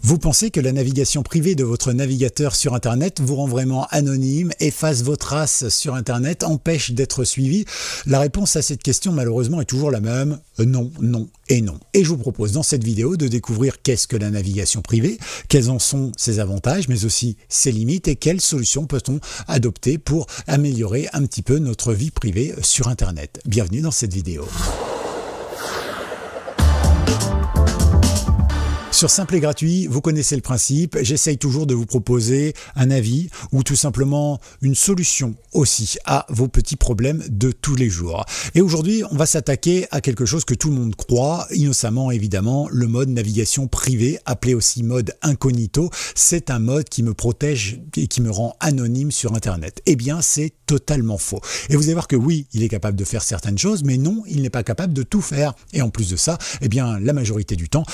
Vous pensez que la navigation privée de votre navigateur sur Internet vous rend vraiment anonyme, efface vos traces sur Internet, empêche d'être suivi? La réponse à cette question malheureusement est toujours la même, non, non et non. Et je vous propose dans cette vidéo de découvrir qu'est-ce que la navigation privée, quels en sont ses avantages mais aussi ses limites et quelles solutions peut-on adopter pour améliorer un petit peu notre vie privée sur Internet. Bienvenue dans cette vidéo. Sur Simple et Gratuit, vous connaissez le principe, j'essaye toujours de vous proposer un avis ou tout simplement une solution aussi à vos petits problèmes de tous les jours. Et aujourd'hui, on va s'attaquer à quelque chose que tout le monde croit, innocemment évidemment, le mode navigation privée, appelé aussi mode incognito. C'est un mode qui me protège et qui me rend anonyme sur Internet. Eh bien, c'est totalement faux. Et vous allez voir que oui, il est capable de faire certaines choses, mais non, il n'est pas capable de tout faire. Et en plus de ça, eh bien, la majorité du temps,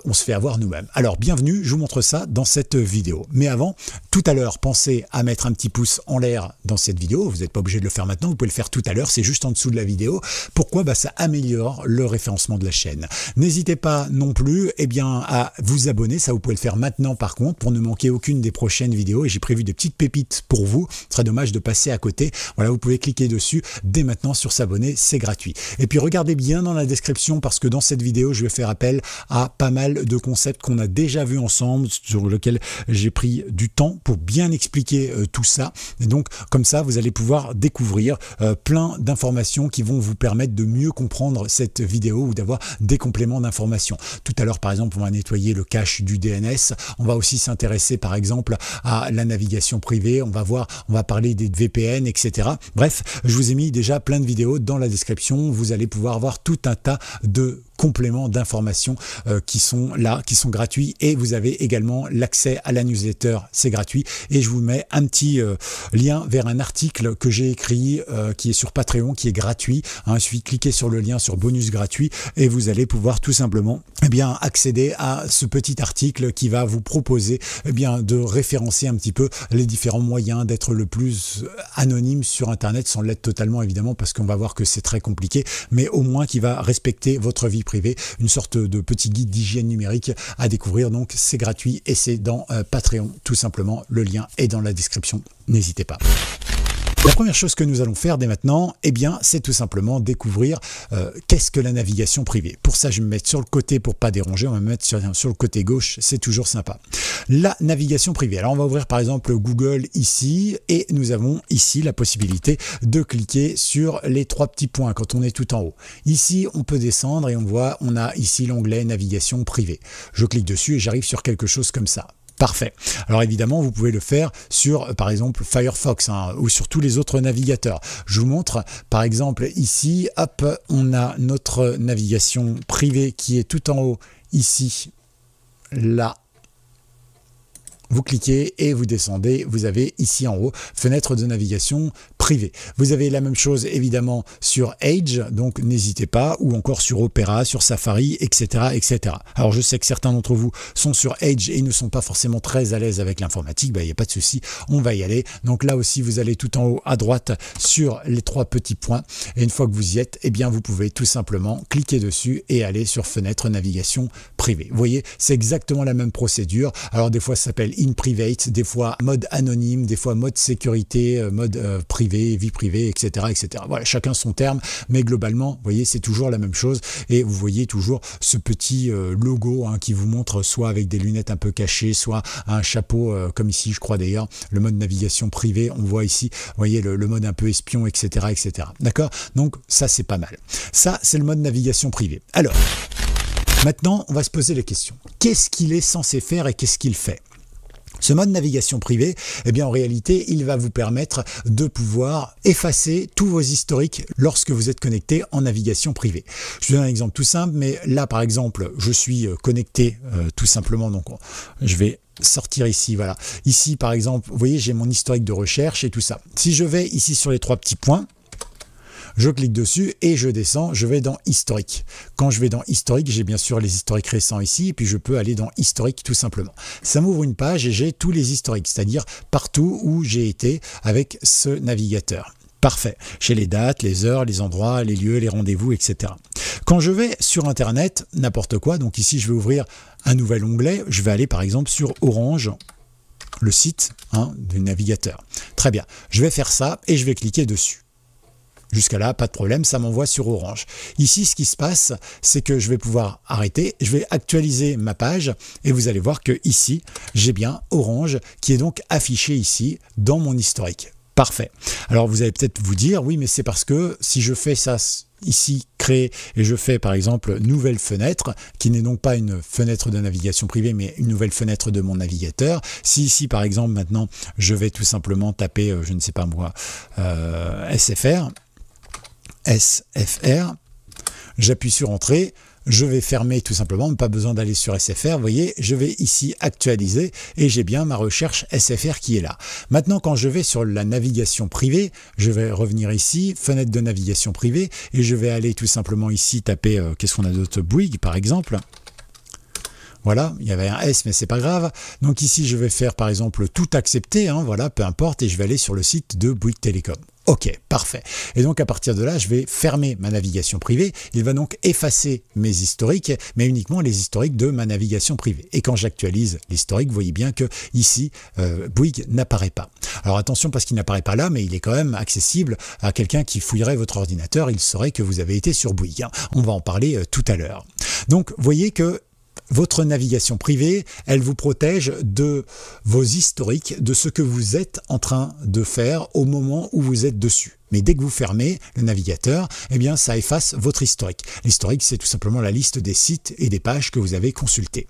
on se fait avoir nous-mêmes. Alors bienvenue, je vous montre ça dans cette vidéo. Mais avant, tout à l'heure, pensez à mettre un petit pouce en l'air dans cette vidéo. Vous n'êtes pas obligé de le faire maintenant, vous pouvez le faire tout à l'heure, c'est juste en dessous de la vidéo. Pourquoi? Ça améliore le référencement de la chaîne. N'hésitez pas non plus à vous abonner, ça vous pouvez le faire maintenant par contre, pour ne manquer aucune des prochaines vidéos. Et j'ai prévu des petites pépites pour vous, ce serait dommage de passer à côté. Voilà, vous pouvez cliquer dessus dès maintenant sur s'abonner, c'est gratuit. Et puis regardez bien dans la description parce que dans cette vidéo, je vais faire appel à pas mal de concepts qu'on a déjà vu ensemble, sur lequel j'ai pris du temps pour bien expliquer tout ça. Et donc, comme ça, vous allez pouvoir découvrir plein d'informations qui vont vous permettre de mieux comprendre cette vidéo ou d'avoir des compléments d'informations. Tout à l'heure, par exemple, on va nettoyer le cache du DNS. On va aussi s'intéresser, par exemple, à la navigation privée. On va parler des VPN, etc. Bref, je vous ai mis déjà plein de vidéos dans la description. Vous allez pouvoir voir tout un tas de compléments d'informations qui sont là, qui sont gratuits, et vous avez également l'accès à la newsletter, c'est gratuit. Et je vous mets un petit lien vers un article que j'ai écrit qui est sur Patreon, qui est gratuit. Il suffit de cliquer sur le lien sur bonus gratuit et vous allez pouvoir tout simplement accéder à ce petit article qui va vous proposer de référencer un petit peu les différents moyens d'être le plus anonyme sur Internet, sans l'être totalement évidemment, parce qu'on va voir que c'est très compliqué, mais au moins qui va respecter votre vie privée, une sorte de petit guide d'hygiène numérique à découvrir. Donc c'est gratuit et c'est dans Patreon tout simplement, le lien est dans la description, n'hésitez pas. La première chose que nous allons faire dès maintenant, c'est tout simplement découvrir qu'est-ce que la navigation privée. Pour ça, je vais me mettre sur le côté pour pas déranger, on va me mettre sur le côté gauche, c'est toujours sympa. La navigation privée. Alors on va ouvrir par exemple Google ici et nous avons ici la possibilité de cliquer sur les trois petits points quand on est tout en haut. Ici, on peut descendre et on a ici l'onglet navigation privée. Je clique dessus et j'arrive sur quelque chose comme ça. Parfait. Alors évidemment, vous pouvez le faire sur, par exemple, Firefox ou sur tous les autres navigateurs. Je vous montre, par exemple, ici, hop, on a notre navigation privée qui est tout en haut, ici, là. Vous cliquez et vous descendez, vous avez ici en haut, fenêtre de navigation privée. Vous avez la même chose évidemment sur Edge, donc n'hésitez pas, ou encore sur Opera, sur Safari, etc., etc. Alors je sais que certains d'entre vous sont sur Edge et ne sont pas forcément très à l'aise avec l'informatique, il n'y a pas de souci, on va y aller. Donc là aussi, vous allez tout en haut à droite sur les trois petits points, et une fois que vous y êtes, vous pouvez tout simplement cliquer dessus et aller sur fenêtre navigation privée. Vous voyez, c'est exactement la même procédure. Alors des fois, ça s'appelle in private, des fois mode anonyme, des fois mode sécurité, mode privé, vie privée, etc., etc. Voilà, chacun son terme, mais globalement, vous voyez, c'est toujours la même chose. Et vous voyez toujours ce petit logo qui vous montre soit avec des lunettes un peu cachées, soit un chapeau, comme ici, je crois d'ailleurs, le mode navigation privée. On voit ici, vous voyez, le mode un peu espion, etc., etc. D'accord? Donc ça, c'est pas mal. Ça, c'est le mode navigation privée. Alors, maintenant, on va se poser les questions. Qu'est-ce qu'il est censé faire et qu'est-ce qu'il fait? Ce mode navigation privée, en réalité, il va vous permettre de pouvoir effacer tous vos historiques lorsque vous êtes connecté en navigation privée. Je vous donne un exemple tout simple, mais là, par exemple, je suis connecté tout simplement, donc je vais sortir ici, voilà. Ici, par exemple, vous voyez, j'ai mon historique de recherche et tout ça. Si je vais ici sur les trois petits points, je clique dessus et je descends, je vais dans historique. Quand je vais dans historique, j'ai bien sûr les historiques récents ici, et puis je peux aller dans historique tout simplement. Ça m'ouvre une page et j'ai tous les historiques, c'est-à-dire partout où j'ai été avec ce navigateur. Parfait. J'ai les dates, les heures, les endroits, les lieux, les rendez-vous, etc. Quand je vais sur Internet, n'importe quoi, donc ici je vais ouvrir un nouvel onglet, je vais aller par exemple sur Orange, le site du navigateur. Très bien, je vais faire ça et je vais cliquer dessus. Jusqu'à là, pas de problème, ça m'envoie sur Orange. Ici, ce qui se passe, c'est que je vais pouvoir arrêter, je vais actualiser ma page et vous allez voir que ici, j'ai bien Orange qui est donc affiché ici dans mon historique. Parfait. Alors vous allez peut-être vous dire, oui, mais c'est parce que si je fais ça ici, créer, et je fais par exemple nouvelle fenêtre, qui n'est donc pas une fenêtre de navigation privée, mais une nouvelle fenêtre de mon navigateur. Si ici par exemple maintenant, je vais tout simplement taper, je ne sais pas moi, SFR, j'appuie sur Entrée, je vais fermer tout simplement, pas besoin d'aller sur SFR, vous voyez, je vais ici actualiser et j'ai bien ma recherche SFR qui est là. Maintenant, quand je vais sur la navigation privée, je vais revenir ici, fenêtre de navigation privée, et je vais aller tout simplement ici taper, qu'est-ce qu'on a d'autre, Bouygues par exemple. Voilà, il y avait un S, mais c'est pas grave. Donc ici, je vais faire par exemple tout accepter, voilà, peu importe, et je vais aller sur le site de Bouygues Télécom. Ok, parfait. Et donc à partir de là, je vais fermer ma navigation privée. Il va donc effacer mes historiques, mais uniquement les historiques de ma navigation privée. Et quand j'actualise l'historique, vous voyez bien que ici, Bouygues n'apparaît pas. Alors attention parce qu'il n'apparaît pas là, mais il est quand même accessible à quelqu'un qui fouillerait votre ordinateur. Il saurait que vous avez été sur Bouygues. On va en parler tout à l'heure. Donc, vous voyez que votre navigation privée, elle vous protège de vos historiques, de ce que vous êtes en train de faire au moment où vous êtes dessus. Mais dès que vous fermez le navigateur, eh bien, ça efface votre historique. L'historique, c'est tout simplement la liste des sites et des pages que vous avez consultés.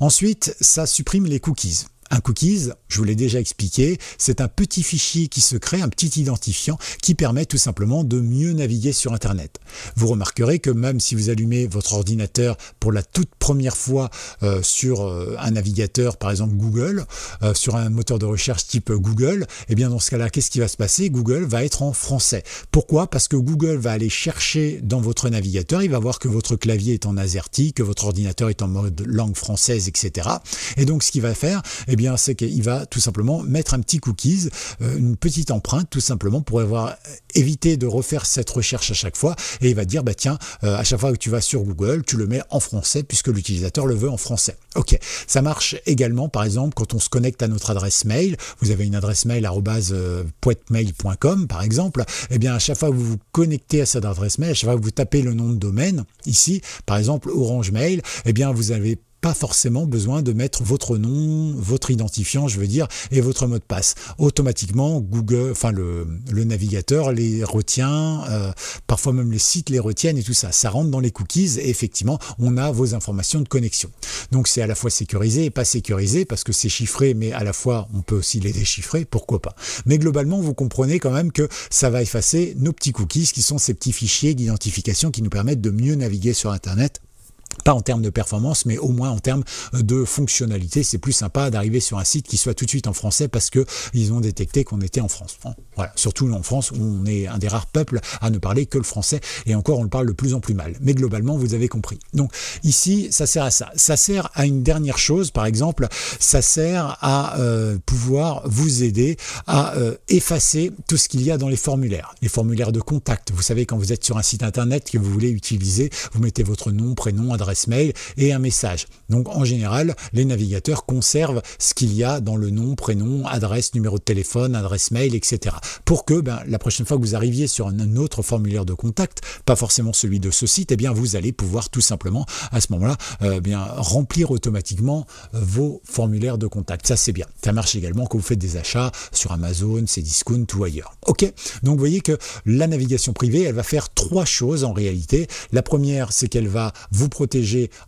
Ensuite, ça supprime les cookies. Un cookies, je vous l'ai déjà expliqué, c'est un petit fichier qui se crée, un petit identifiant qui permet tout simplement de mieux naviguer sur Internet. Vous remarquerez que même si vous allumez votre ordinateur pour la toute première fois sur un navigateur, par exemple Google, sur un moteur de recherche type Google, eh bien dans ce cas-là, qu'est-ce qui va se passer? Google va être en français. Pourquoi? Parce que Google va aller chercher dans votre navigateur, il va voir que votre clavier est en AZERTY, que votre ordinateur est en mode langue française, etc. Et donc ce qu'il va faire, eh bien, c'est qu'il va tout simplement mettre un petit cookies, une petite empreinte tout simplement pour éviter de refaire cette recherche à chaque fois, et il va dire bah tiens, à chaque fois que tu vas sur Google, tu le mets en français puisque l'utilisateur le veut en français. Ok, ça marche également par exemple quand on se connecte à notre adresse mail. Vous avez une adresse mail @poetmail.com par exemple, et bien à chaque fois que vous vous connectez à cette adresse mail, à chaque fois que vous tapez le nom de domaine ici, par exemple Orange Mail, et bien vous avez pas forcément besoin de mettre votre nom, votre identifiant, je veux dire, et votre mot de passe. Automatiquement, Google, enfin le navigateur les retient, parfois même les sites les retiennent et tout ça. Ça rentre dans les cookies et effectivement, on a vos informations de connexion. Donc c'est à la fois sécurisé et pas sécurisé parce que c'est chiffré, mais à la fois on peut aussi les déchiffrer, pourquoi pas. Mais globalement, vous comprenez quand même que ça va effacer nos petits cookies qui sont ces petits fichiers d'identification qui nous permettent de mieux naviguer sur Internet. Pas en termes de performance, mais au moins en termes de fonctionnalité. C'est plus sympa d'arriver sur un site qui soit tout de suite en français parce que ils ont détecté qu'on était en France. Voilà, surtout en France où on est un des rares peuples à ne parler que le français et encore on le parle de plus en plus mal. Mais globalement, vous avez compris. Donc ici, ça sert à ça. Ça sert à une dernière chose, par exemple, ça sert à pouvoir vous aider à effacer tout ce qu'il y a dans les formulaires. Les formulaires de contact. Vous savez, quand vous êtes sur un site internet que vous voulez utiliser, vous mettez votre nom, prénom, adresse mail et un message. Donc en général, les navigateurs conservent ce qu'il y a dans le nom, prénom, adresse, numéro de téléphone, adresse mail, etc. Pour que la prochaine fois que vous arriviez sur un autre formulaire de contact, pas forcément celui de ce site, eh bien vous allez pouvoir tout simplement à ce moment-là remplir automatiquement vos formulaires de contact. Ça c'est bien. Ça marche également quand vous faites des achats sur Amazon, Cdiscount ou ailleurs. Ok. Donc vous voyez que la navigation privée, elle va faire trois choses en réalité. La première, c'est qu'elle va vous protéger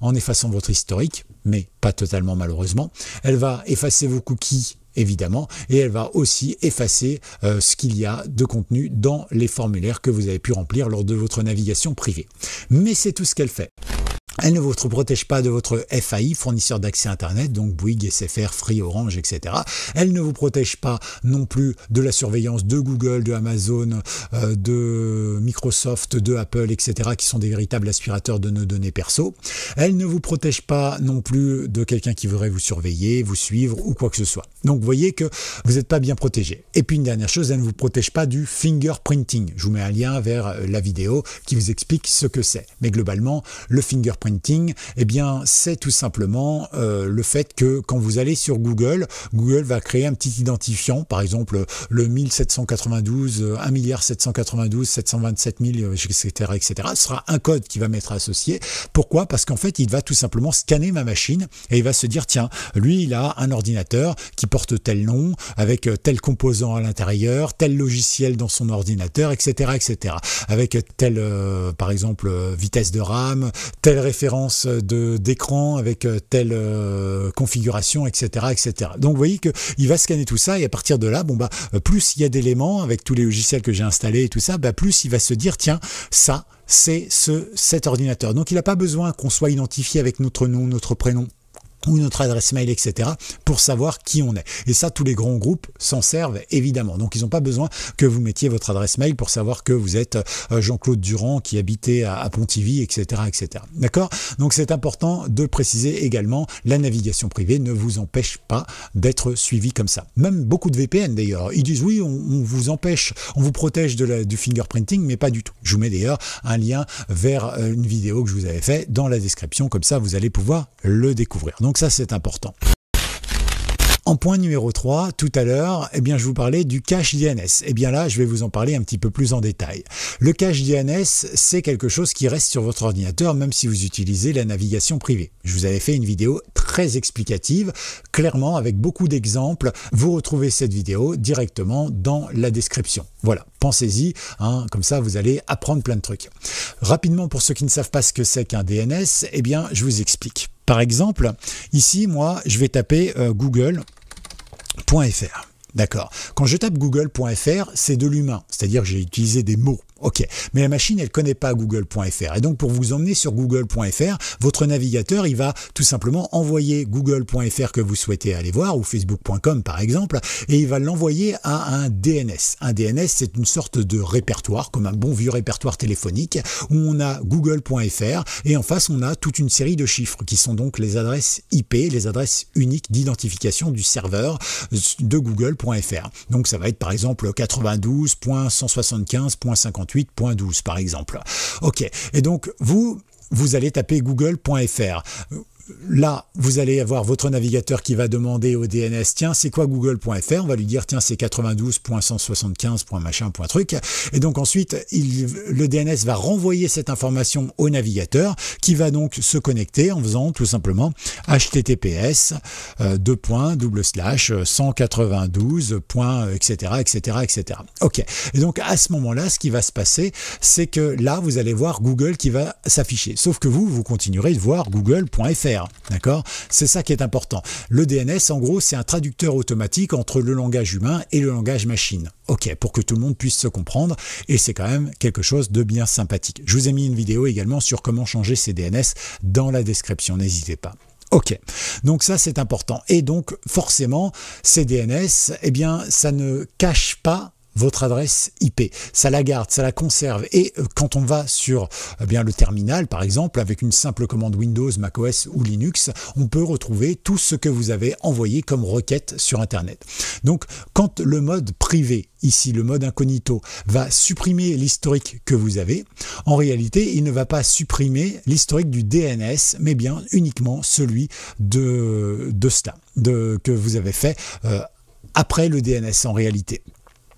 en effaçant votre historique, mais pas totalement malheureusement. Elle va effacer vos cookies évidemment, et elle va aussi effacer ce qu'il y a de contenu dans les formulaires que vous avez pu remplir lors de votre navigation privée. Mais c'est tout ce qu'elle fait. Elle ne vous protège pas de votre FAI, fournisseur d'accès Internet, donc Bouygues, SFR, Free, Orange, etc. Elle ne vous protège pas non plus de la surveillance de Google, de Amazon, de Microsoft, de Apple, etc., qui sont des véritables aspirateurs de nos données perso. Elle ne vous protège pas non plus de quelqu'un qui voudrait vous surveiller, vous suivre ou quoi que ce soit. Donc vous voyez que vous n'êtes pas bien protégé. Et puis une dernière chose, elle ne vous protège pas du fingerprinting. Je vous mets un lien vers la vidéo qui vous explique ce que c'est. Mais globalement, le fingerprinting, eh bien, c'est tout simplement le fait que quand vous allez sur Google, Google va créer un petit identifiant, par exemple le 1792, 1 792 727 000, etc., etc. Ce sera un code qui va m'être associé. Pourquoi? Parce qu'en fait, il va tout simplement scanner ma machine et il va se dire, tiens, lui, il a un ordinateur qui porte tel nom, avec tel composant à l'intérieur, tel logiciel dans son ordinateur, etc., etc. Avec telle, par exemple, vitesse de RAM, telle référence d'écran, avec telle configuration, etc., etc. Donc, vous voyez qu'il va scanner tout ça et à partir de là, bon, bah, plus il y a d'éléments avec tous les logiciels que j'ai installés et tout ça, bah, plus il va se dire, tiens, ça, c'est cet ordinateur. Donc, il n'a pas besoin qu'on soit identifié avec notre nom, notre prénom, ou notre adresse mail, etc., pour savoir qui on est. Et ça, tous les grands groupes s'en servent, évidemment. Donc, ils n'ont pas besoin que vous mettiez votre adresse mail pour savoir que vous êtes Jean-Claude Durand qui habitait à Pontivy, etc., etc. D'accord? Donc, c'est important de préciser également, la navigation privée ne vous empêche pas d'être suivi comme ça. Même beaucoup de VPN, d'ailleurs, ils disent, oui, on vous empêche, on vous protège du fingerprinting, mais pas du tout. Je vous mets d'ailleurs un lien vers une vidéo que je vous avais fait dans la description, comme ça, vous allez pouvoir le découvrir. Donc ça, c'est important. En point numéro 3, tout à l'heure, eh bien, je vous parlais du cache DNS. Eh bien là, je vais vous en parler un petit peu plus en détail. Le cache DNS, c'est quelque chose qui reste sur votre ordinateur, même si vous utilisez la navigation privée. Je vous avais fait une vidéo très explicative, clairement, avec beaucoup d'exemples. Vous retrouvez cette vidéo directement dans la description. Voilà, pensez-y, hein, comme ça, vous allez apprendre plein de trucs. Rapidement, pour ceux qui ne savent pas ce que c'est qu'un DNS, eh bien, je vous explique. Par exemple, ici, moi, je vais taper google.fr. D'accord. Quand je tape google.fr, c'est de l'humain, c'est-à-dire que j'ai utilisé des mots. Ok, mais la machine, elle ne connaît pas google.fr. Et donc, pour vous emmener sur google.fr, votre navigateur, il va tout simplement envoyer google.fr que vous souhaitez aller voir, ou facebook.com par exemple, et il va l'envoyer à un DNS. Un DNS, c'est une sorte de répertoire, comme un bon vieux répertoire téléphonique, où on a google.fr, et en face, on a toute une série de chiffres, qui sont donc les adresses IP, les adresses uniques d'identification du serveur de google.fr. Donc, ça va être par exemple 92.175.58.12 par exemple. Ok, et donc vous allez taper google.fr. Là, vous allez avoir votre navigateur qui va demander au DNS, tiens, c'est quoi google.fr? On va lui dire, tiens, c'est 92.175.machin.truc. Et donc ensuite, le DNS va renvoyer cette information au navigateur qui va donc se connecter en faisant tout simplement https 192, etc., etc., etc. Ok. Et donc à ce moment-là, ce qui va se passer, c'est que là, vous allez voir Google qui va s'afficher. Sauf que vous continuerez de voir google.fr. D'accord? C'est ça qui est important. Le DNS, en gros, c'est un traducteur automatique entre le langage humain et le langage machine. Ok, pour que tout le monde puisse se comprendre, et c'est quand même quelque chose de bien sympathique. Je vous ai mis une vidéo également sur comment changer ces DNS dans la description, n'hésitez pas. Ok, donc ça c'est important. Et donc forcément, ces DNS, eh bien, ça ne cache pas votre adresse IP, ça la garde, ça la conserve, et quand on va sur bien le terminal par exemple, avec une simple commande Windows, macOS ou Linux, on peut retrouver tout ce que vous avez envoyé comme requête sur Internet. Donc quand le mode privé, ici le mode incognito, va supprimer l'historique que vous avez, en réalité il ne va pas supprimer l'historique du DNS, mais bien uniquement celui de cela, que vous avez fait après le DNS en réalité.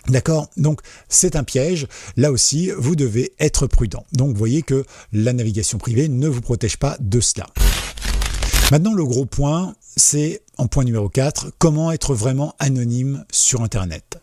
D'accord? Donc c'est un piège, là aussi vous devez être prudent. Donc vous voyez que la navigation privée ne vous protège pas de cela. Maintenant le gros point, c'est en point numéro 4, comment être vraiment anonyme sur Internet.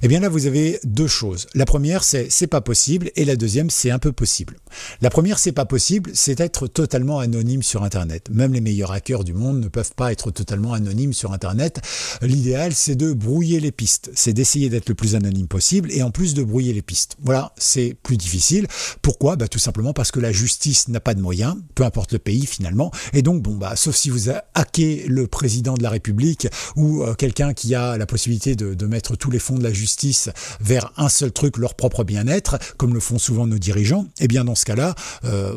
Eh bien là, vous avez deux choses. La première, c'est pas possible, et la deuxième, c'est un peu possible. La première, c'est pas possible, c'est être totalement anonyme sur Internet. Même les meilleurs hackers du monde ne peuvent pas être totalement anonymes sur Internet. L'idéal, c'est de brouiller les pistes. C'est d'essayer d'être le plus anonyme possible, et en plus de brouiller les pistes. Voilà, c'est plus difficile. Pourquoi? Bah, tout simplement parce que la justice n'a pas de moyens, peu importe le pays finalement, et donc, bon, bah, sauf si vous hackez le président de la République, ou quelqu'un qui a la possibilité de mettre tous les fonds font de la justice vers un seul truc, leur propre bien-être, comme le font souvent nos dirigeants, eh bien dans ce cas-là,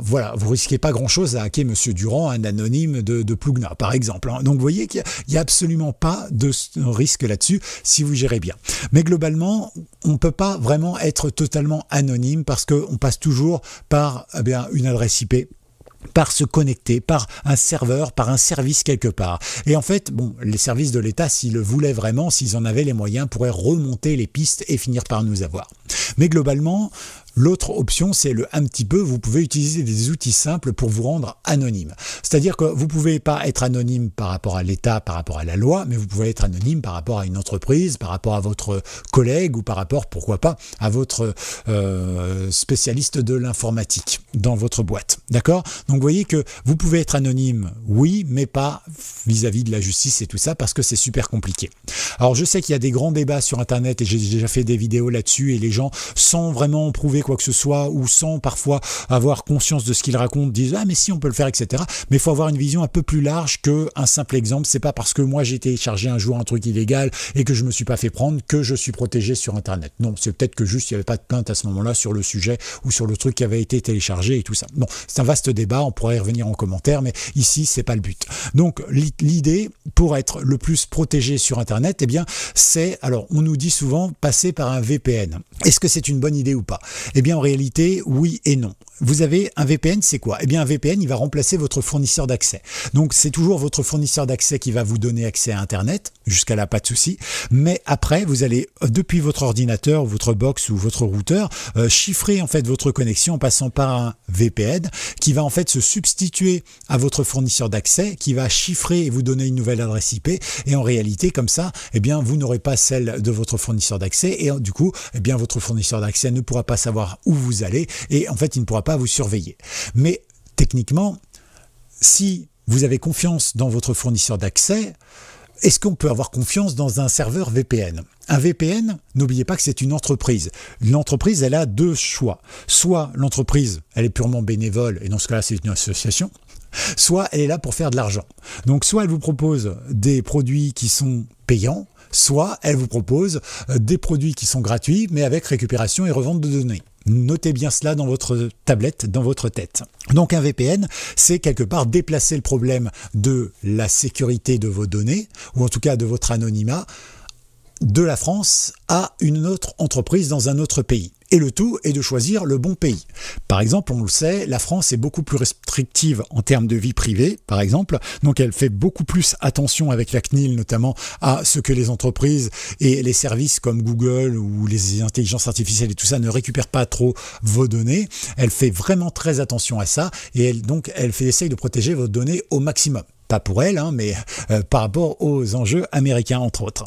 voilà, vous risquez pas grand-chose à hacker Monsieur Durand, un anonyme de Plougna, par exemple. Donc vous voyez qu'il n'y a absolument pas de risque là-dessus si vous gérez bien. Mais globalement, on ne peut pas vraiment être totalement anonyme parce qu'on passe toujours par une adresse IP, par se connecter, par un serveur, par un service quelque part. Et en fait, bon, les services de l'État, s'ils le voulaient vraiment, s'ils en avaient les moyens, pourraient remonter les pistes et finir par nous avoir. Mais globalement, l'autre option, c'est le un petit peu, vous pouvez utiliser des outils simples pour vous rendre anonyme. C'est-à-dire que vous ne pouvez pas être anonyme par rapport à l'État, par rapport à la loi, mais vous pouvez être anonyme par rapport à une entreprise, par rapport à votre collègue ou par rapport, pourquoi pas, à votre spécialiste de l'informatique dans votre boîte. D'accord ? Donc vous voyez que vous pouvez être anonyme, oui, mais pas vis-à-vis de la justice et tout ça, parce que c'est super compliqué. Alors je sais qu'il y a des grands débats sur Internet et j'ai déjà fait des vidéos là-dessus et les gens, sans vraiment prouver quoi que ce soit ou sans parfois avoir conscience de ce qu'ils racontent, disent « Ah mais si, on peut le faire, etc. » Mais il faut avoir une vision un peu plus large qu'un simple exemple. C'est pas parce que moi j'ai téléchargé un jour un truc illégal et que je me suis pas fait prendre que je suis protégé sur Internet. Non, c'est peut-être que juste il n'y avait pas de plainte à ce moment-là sur le sujet ou sur le truc qui avait été téléchargé et tout ça. Bon, c'est un vaste débat, on pourrait y revenir en commentaire, mais ici c'est pas le but. Donc l'idée pour être le plus protégé sur Internet, eh bien c'est, alors on nous dit souvent passer par un VPN. Est-ce que c'est une bonne idée ou pas ? Eh bien en réalité, oui et non. Vous avez un VPN, c'est quoi ? Eh bien un VPN, il va remplacer votre fournisseur d'accès. Donc c'est toujours votre fournisseur d'accès qui va vous donner accès à Internet, jusqu'à là pas de souci, mais après vous allez depuis votre ordinateur, votre box ou votre routeur, chiffrer en fait votre connexion en passant par un VPN qui va en fait se substituer à votre fournisseur d'accès, qui va chiffrer et vous donner une nouvelle adresse IP, et en réalité comme ça, eh bien vous n'aurez pas celle de votre fournisseur d'accès et du coup, eh bien votre fournisseur d'accès ne pourra pas savoir où vous allez et en fait il ne pourra pas vous surveiller. Mais techniquement, si vous avez confiance dans votre fournisseur d'accès, est-ce qu'on peut avoir confiance dans un serveur VPN ? Un VPN, n'oubliez pas que c'est une entreprise. L'entreprise, elle a deux choix. Soit l'entreprise, elle est purement bénévole, et dans ce cas-là, c'est une association, soit elle est là pour faire de l'argent. Donc soit elle vous propose des produits qui sont payants, soit elle vous propose des produits qui sont gratuits, mais avec récupération et revente de données. Notez bien cela dans votre tablette, dans votre tête. Donc un VPN, c'est quelque part déplacer le problème de la sécurité de vos données, ou en tout cas de votre anonymat, de la France à une autre entreprise dans un autre pays. Et le tout est de choisir le bon pays. Par exemple, on le sait, la France est beaucoup plus restrictive en termes de vie privée, par exemple. Donc elle fait beaucoup plus attention avec la CNIL notamment à ce que les entreprises et les services comme Google ou les intelligences artificielles et tout ça ne récupèrent pas trop vos données. Elle fait vraiment très attention à ça et elle essaye de protéger vos données au maximum. Pas pour elle, hein, mais par rapport aux enjeux américains, entre autres.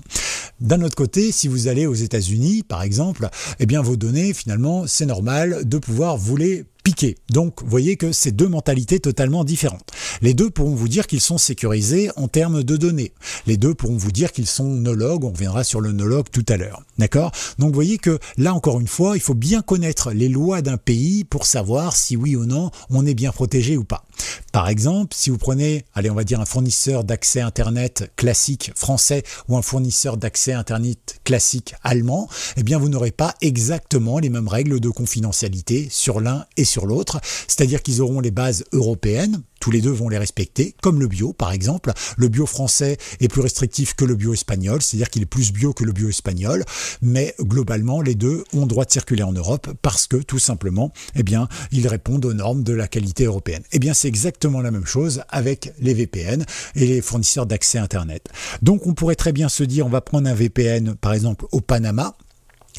D'un autre côté, si vous allez aux États-Unis, par exemple, eh bien vos données, finalement, c'est normal de pouvoir vous les piquer. Donc, vous voyez que c'est deux mentalités totalement différentes. Les deux pourront vous dire qu'ils sont sécurisés en termes de données. Les deux pourront vous dire qu'ils sont no-log. On reviendra sur le no-log tout à l'heure. D'accord ? Donc, vous voyez que là, encore une fois, il faut bien connaître les lois d'un pays pour savoir si oui ou non, on est bien protégé ou pas. Par exemple, si vous prenez, allez, on va dire un fournisseur d'accès Internet classique français ou un fournisseur d'accès Internet classique allemand, eh bien, vous n'aurez pas exactement les mêmes règles de confidentialité sur l'un et sur l'autre. C'est-à-dire qu'ils auront les bases européennes, tous les deux vont les respecter, comme le bio par exemple. Le bio français est plus restrictif que le bio espagnol, c'est-à-dire qu'il est plus bio que le bio espagnol, mais globalement les deux ont droit de circuler en Europe parce que tout simplement, eh bien, ils répondent aux normes de la qualité européenne. Eh bien, c'est exactement la même chose avec les VPN et les fournisseurs d'accès Internet. Donc on pourrait très bien se dire, on va prendre un VPN par exemple au Panama,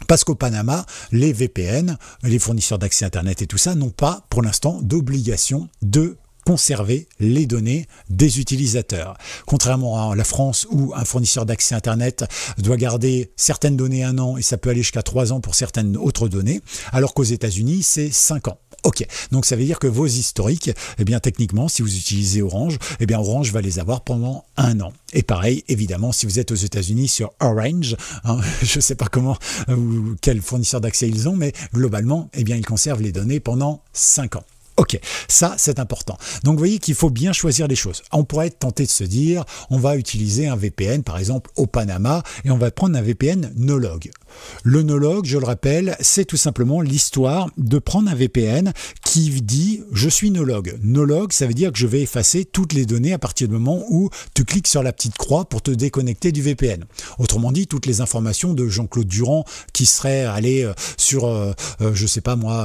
parce qu'au Panama, les VPN, les fournisseurs d'accès Internet et tout ça, n'ont pas pour l'instant d'obligation de conserver les données des utilisateurs. Contrairement à la France où un fournisseur d'accès Internet doit garder certaines données 1 an et ça peut aller jusqu'à 3 ans pour certaines autres données, alors qu'aux États-Unis, c'est 5 ans. Ok, donc ça veut dire que vos historiques, eh bien techniquement, si vous utilisez Orange, eh bien Orange va les avoir pendant 1 an. Et pareil, évidemment, si vous êtes aux États-Unis sur Orange, hein, je ne sais pas comment ou quel fournisseur d'accès ils ont, mais globalement, eh bien ils conservent les données pendant 5 ans. Ok, ça c'est important. Donc vous voyez qu'il faut bien choisir les choses. On pourrait être tenté de se dire, on va utiliser un VPN par exemple au Panama et on va prendre un VPN no-log. Le no-log, je le rappelle, c'est tout simplement l'histoire de prendre un VPN qui dit « je suis no-log ». No-log, ça veut dire que je vais effacer toutes les données à partir du moment où tu cliques sur la petite croix pour te déconnecter du VPN. Autrement dit, toutes les informations de Jean-Claude Durand qui serait allé sur, je sais pas moi,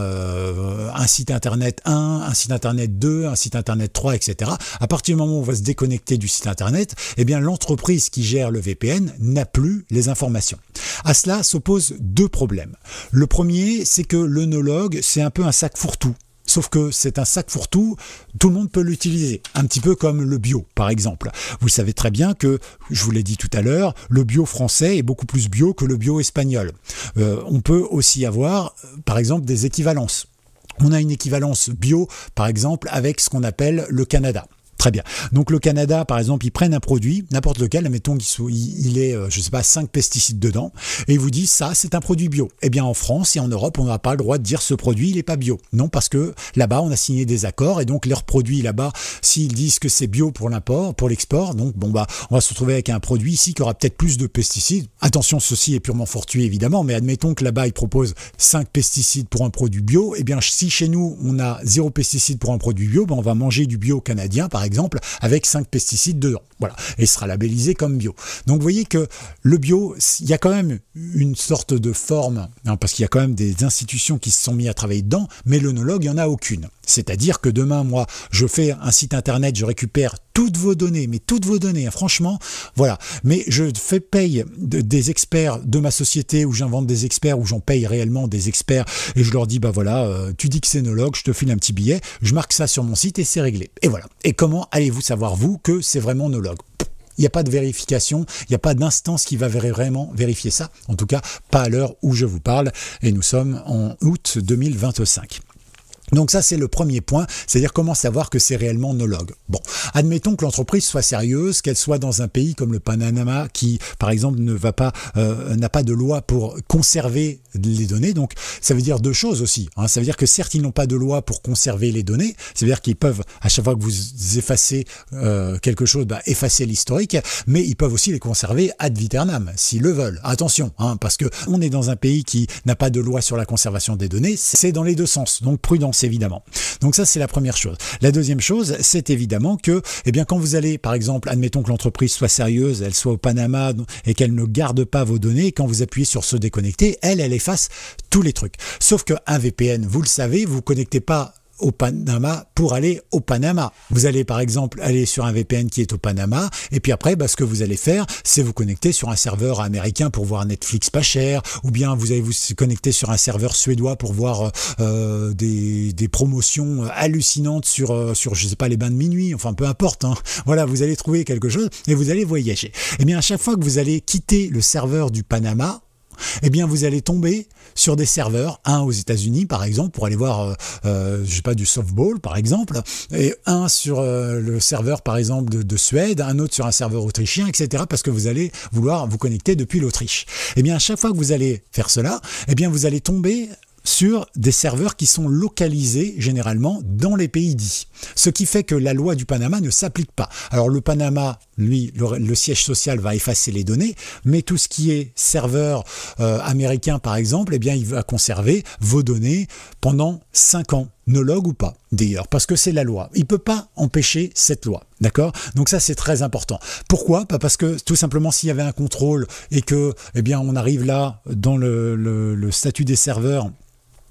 un site internet 1, un site internet 2, un site internet 3, etc. À partir du moment où on va se déconnecter du site internet, eh bien l'entreprise qui gère le VPN n'a plus les informations. À cela s'opposent deux problèmes. Le premier, c'est que le no-log, c'est un peu un sac fourre-tout. Sauf que c'est un sac fourre-tout, tout le monde peut l'utiliser, un petit peu comme le bio par exemple. Vous savez très bien que, je vous l'ai dit tout à l'heure, le bio français est beaucoup plus bio que le bio espagnol. On peut aussi avoir par exemple des équivalences. On a une équivalence bio par exemple avec ce qu'on appelle le Canada. Très bien. Donc le Canada, par exemple, ils prennent un produit, n'importe lequel, admettons qu'il est, je sais pas, 5 pesticides dedans, et ils vous disent ça, c'est un produit bio. Eh bien en France et en Europe, on n'a pas le droit de dire ce produit, il n'est pas bio. Non, parce que là-bas, on a signé des accords, et donc leurs produits là-bas, s'ils disent que c'est bio pour l'import, pour l'export, donc bon bah, on va se retrouver avec un produit ici qui aura peut-être plus de pesticides. Attention, ceci est purement fortuit évidemment, mais admettons que là-bas, ils proposent 5 pesticides pour un produit bio, eh bien si chez nous, on a 0 pesticides pour un produit bio, ben, on va manger du bio canadien, par exemple, avec 5 pesticides dedans. Voilà. Et sera labellisé comme bio. Donc vous voyez que le bio, il y a quand même une sorte de forme, hein, parce qu'il y a quand même des institutions qui se sont mis à travailler dedans, mais le no-log, il n'y en a aucune. C'est-à-dire que demain, moi, je fais un site internet, je récupère toutes vos données, mais toutes vos données, hein, franchement, voilà. Mais je paye des experts de ma société, où j'invente des experts, où j'en paye réellement des experts, et je leur dis, bah voilà, tu dis que c'est no-log, je te file un petit billet, je marque ça sur mon site et c'est réglé. Et voilà. Et comment allez-vous savoir, vous, que c'est vraiment no-log ? Il n'y a pas de vérification, il n'y a pas d'instance qui va vraiment vérifier ça, en tout cas pas à l'heure où je vous parle, et nous sommes en août 2025. Donc ça, c'est le premier point, c'est-à-dire comment savoir que c'est réellement no-log. Bon, admettons que l'entreprise soit sérieuse, qu'elle soit dans un pays comme le Panama qui, par exemple, n'a pas de loi pour conserver les données. Donc ça veut dire deux choses aussi. Hein. Ça veut dire que certes, ils n'ont pas de loi pour conserver les données. Ça veut dire qu'ils peuvent, à chaque fois que vous effacez quelque chose, bah, effacer l'historique, mais ils peuvent aussi les conserver ad viternam, s'ils le veulent. Attention, hein, parce que on est dans un pays qui n'a pas de loi sur la conservation des données. C'est dans les deux sens. Donc prudence, évidemment. Donc ça, c'est la première chose. La deuxième chose, c'est évidemment que, eh bien, quand vous allez, par exemple, admettons que l'entreprise soit sérieuse, elle soit au Panama et qu'elle ne garde pas vos données, quand vous appuyez sur se déconnecter, elle efface tous les trucs. Sauf qu'un VPN, vous le savez, vous ne connectez pas au Panama pour aller au Panama. Vous allez par exemple aller sur un VPN qui est au Panama et puis après ce que vous allez faire, c'est vous connecter sur un serveur américain pour voir Netflix pas cher, ou bien vous allez vous connecter sur un serveur suédois pour voir des promotions hallucinantes sur je sais pas, les bains de minuit, enfin peu importe, hein. Voilà, vous allez trouver quelque chose et vous allez voyager. Et bien à chaque fois que vous allez quitter le serveur du Panama, eh bien vous allez tomber sur des serveurs, un aux États-Unis par exemple pour aller voir je sais pas, du softball par exemple, et un sur le serveur par exemple de Suède, un autre sur un serveur autrichien, etc. parce que vous allez vouloir vous connecter depuis l'Autriche. Eh bien à chaque fois que vous allez faire cela, eh bien vous allez tomber sur des serveurs qui sont localisés généralement dans les pays dits. Ce qui fait que la loi du Panama ne s'applique pas. Alors le Panama, lui, le siège social va effacer les données, mais tout ce qui est serveur américain par exemple, eh bien il va conserver vos données pendant 5 ans. No-log ou pas, d'ailleurs, parce que c'est la loi. Il ne peut pas empêcher cette loi, d'accord ? Donc ça, c'est très important. Pourquoi ? Parce que tout simplement, s'il y avait un contrôle et que, eh bien, on arrive là dans le statut des serveurs,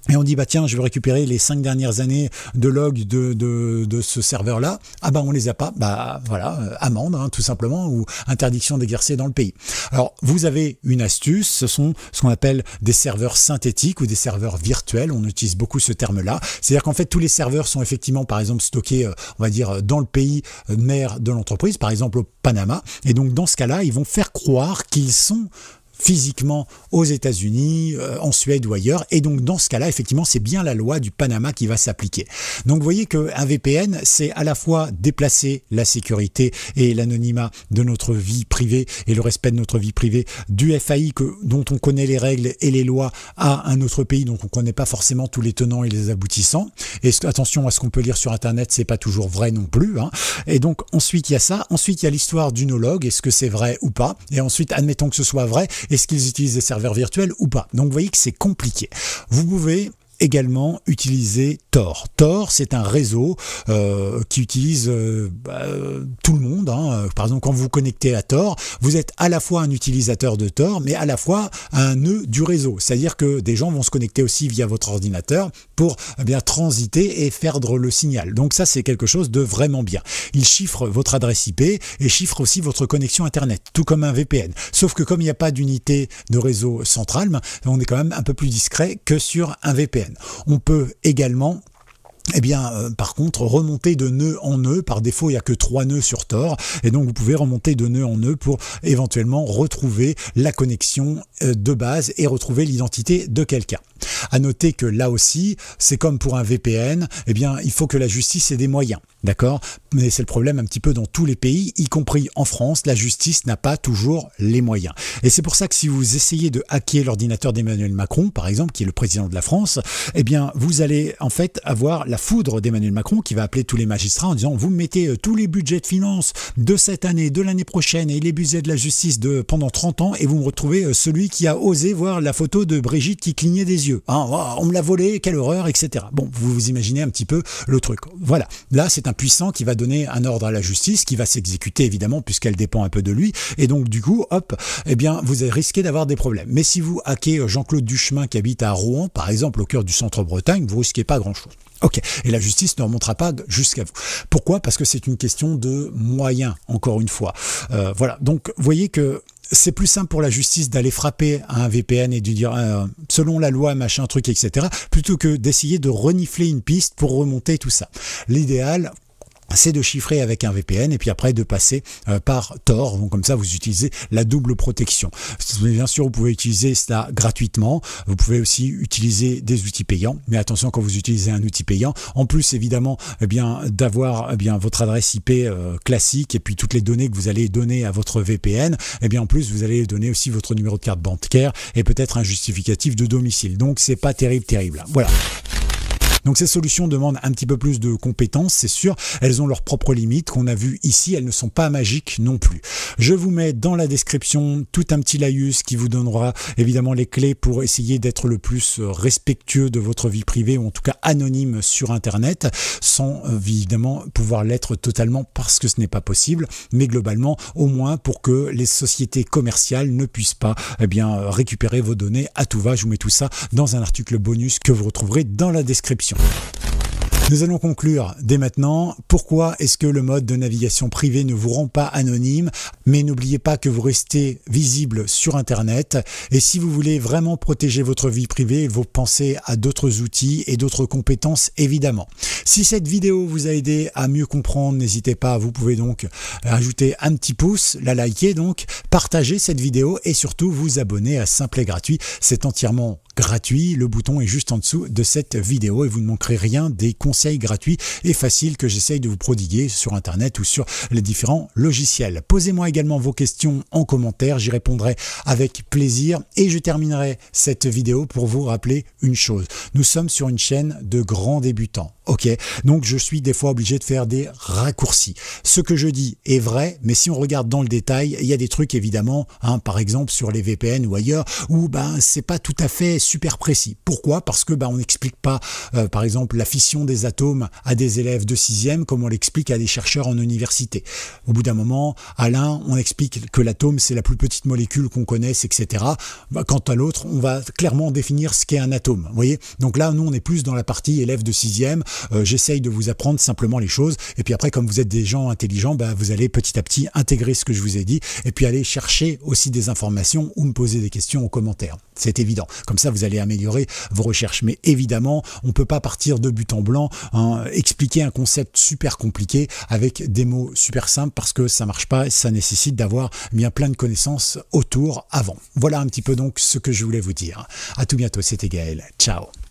et on dit, bah tiens, je vais récupérer les 5 dernières années de log de ce serveur-là. Ah bah on les a pas, bah voilà, amende, hein, tout simplement, ou interdiction d'exercer dans le pays. Alors, vous avez une astuce, ce sont ce qu'on appelle des serveurs synthétiques ou des serveurs virtuels, on utilise beaucoup ce terme-là. C'est-à-dire qu'en fait, tous les serveurs sont effectivement, par exemple, stockés, on va dire, dans le pays mère de l'entreprise, par exemple au Panama. Et donc, dans ce cas-là, ils vont faire croire qu'ils sont physiquement aux États-Unis, en Suède ou ailleurs, et donc dans ce cas-là, effectivement, c'est bien la loi du Panama qui va s'appliquer. Donc vous voyez qu'un VPN, c'est à la fois déplacer la sécurité et l'anonymat de notre vie privée et le respect de notre vie privée du FAI dont on connaît les règles et les lois à un autre pays, donc on ne connaît pas forcément tous les tenants et les aboutissants. Et attention à ce qu'on peut lire sur Internet, c'est pas toujours vrai non plus, hein. Et donc ensuite il y a ça, ensuite il y a l'histoire du no-log, est-ce que c'est vrai ou pas, et ensuite admettons que ce soit vrai, Est-ce qu'ils utilisent des serveurs virtuels ou pas? Donc vous voyez que c'est compliqué. Vous pouvez également utiliser Tor. Tor, c'est un réseau qui utilise tout le monde. Par exemple, quand vous vous connectez à Tor, vous êtes à la fois un utilisateur de Tor, mais à la fois un nœud du réseau. C'est-à-dire que des gens vont se connecter aussi via votre ordinateur pour bien transiter et perdre le signal. Donc ça, c'est quelque chose de vraiment bien. Il chiffre votre adresse IP et chiffre aussi votre connexion Internet, tout comme un VPN. Sauf que comme il n'y a pas d'unité de réseau centrale, on est quand même un peu plus discret que sur un VPN. On peut également par contre, remonter de nœud en nœud. Par défaut, il n'y a que 3 nœuds sur Tor. Et donc, vous pouvez remonter de nœud en nœud pour éventuellement retrouver la connexion de base et retrouver l'identité de quelqu'un. À noter que là aussi, c'est comme pour un VPN, il faut que la justice ait des moyens. D'accord? Mais c'est le problème un petit peu dans tous les pays, y compris en France. La justice n'a pas toujours les moyens. Et c'est pour ça que si vous essayez de hacker l'ordinateur d'Emmanuel Macron, par exemple, qui est le président de la France, vous allez en fait avoir la foudre d'Emmanuel Macron qui va appeler tous les magistrats en disant vous me mettez tous les budgets de finances de cette année, de l'année prochaine et les budgets de la justice de pendant 30 ans et vous me retrouvez celui qui a osé voir la photo de Brigitte qui clignait des yeux. On me l'a volé, quelle horreur, etc. Bon, vous imaginez un petit peu le truc. Voilà, là c'est un puissant qui va donner un ordre à la justice qui va s'exécuter évidemment puisqu'elle dépend un peu de lui et donc du coup, vous risquez d'avoir des problèmes. Mais si vous hackez Jean-Claude Duchemin qui habite à Rouen, par exemple au cœur du centre-Bretagne, vous risquez pas grand-chose. Ok, et la justice ne remontera pas jusqu'à vous. Pourquoi? Parce que c'est une question de moyens, encore une fois. Voilà, donc vous voyez que c'est plus simple pour la justice d'aller frapper à un VPN et de dire selon la loi, machin, truc, etc. plutôt que d'essayer de renifler une piste pour remonter tout ça. L'idéal, c'est de chiffrer avec un VPN et puis après de passer par Tor. Donc comme ça, vous utilisez la double protection. Bien sûr, vous pouvez utiliser ça gratuitement. Vous pouvez aussi utiliser des outils payants. Mais attention, quand vous utilisez un outil payant, en plus évidemment d'avoir votre adresse IP classique et puis toutes les données que vous allez donner à votre VPN, en plus vous allez donner aussi votre numéro de carte bancaire et peut-être un justificatif de domicile. Donc c'est pas terrible. Voilà. Donc ces solutions demandent un petit peu plus de compétences, c'est sûr. Elles ont leurs propres limites qu'on a vues ici. Elles ne sont pas magiques non plus. Je vous mets dans la description tout un petit laïus qui vous donnera évidemment les clés pour essayer d'être le plus respectueux de votre vie privée ou en tout cas anonyme sur Internet sans évidemment pouvoir l'être totalement parce que ce n'est pas possible. Mais globalement, au moins pour que les sociétés commerciales ne puissent pas récupérer vos données à tout va. Je vous mets tout ça dans un article bonus que vous retrouverez dans la description. Nous allons conclure dès maintenant. Pourquoi est-ce que le mode de navigation privé ne vous rend pas anonyme? Mais n'oubliez pas que vous restez visible sur Internet. Et si vous voulez vraiment protéger votre vie privée, vous pensez à d'autres outils et d'autres compétences évidemment. Si cette vidéo vous a aidé à mieux comprendre, n'hésitez pas, vous pouvez donc ajouter un petit pouce, la liker donc, partager cette vidéo et surtout vous abonner à Simple et Gratuit. C'est entièrement gratuit, le bouton est juste en dessous de cette vidéo et vous ne manquerez rien des conseils gratuits et faciles que j'essaye de vous prodiguer sur Internet ou sur les différents logiciels. Posez-moi également vos questions en commentaire, j'y répondrai avec plaisir et je terminerai cette vidéo pour vous rappeler une chose. Nous sommes sur une chaîne de grands débutants. Ok, donc je suis des fois obligé de faire des raccourcis. Ce que je dis est vrai, mais si on regarde dans le détail, il y a des trucs évidemment, par exemple sur les VPN ou ailleurs, où c'est pas tout à fait super précis. Pourquoi? Parce que on n'explique pas, par exemple, la fission des atomes à des élèves de 6e comme on l'explique à des chercheurs en université. Au bout d'un moment, à l'un, on explique que l'atome c'est la plus petite molécule qu'on connaisse, etc. Quant à l'autre, on va clairement définir ce qu'est un atome. Vous voyez? Donc là, nous, on est plus dans la partie élèves de 6e. J'essaye de vous apprendre simplement les choses et puis après comme vous êtes des gens intelligents, vous allez petit à petit intégrer ce que je vous ai dit et puis aller chercher aussi des informations ou me poser des questions en commentaire. C'est évident. Comme ça, vous allez améliorer vos recherches. Mais évidemment, on ne peut pas partir de but en blanc, expliquer un concept super compliqué avec des mots super simples parce que ça marche pas. Ça nécessite d'avoir plein de connaissances autour avant. Voilà un petit peu donc ce que je voulais vous dire. À tout bientôt, c'était Gaël. Ciao.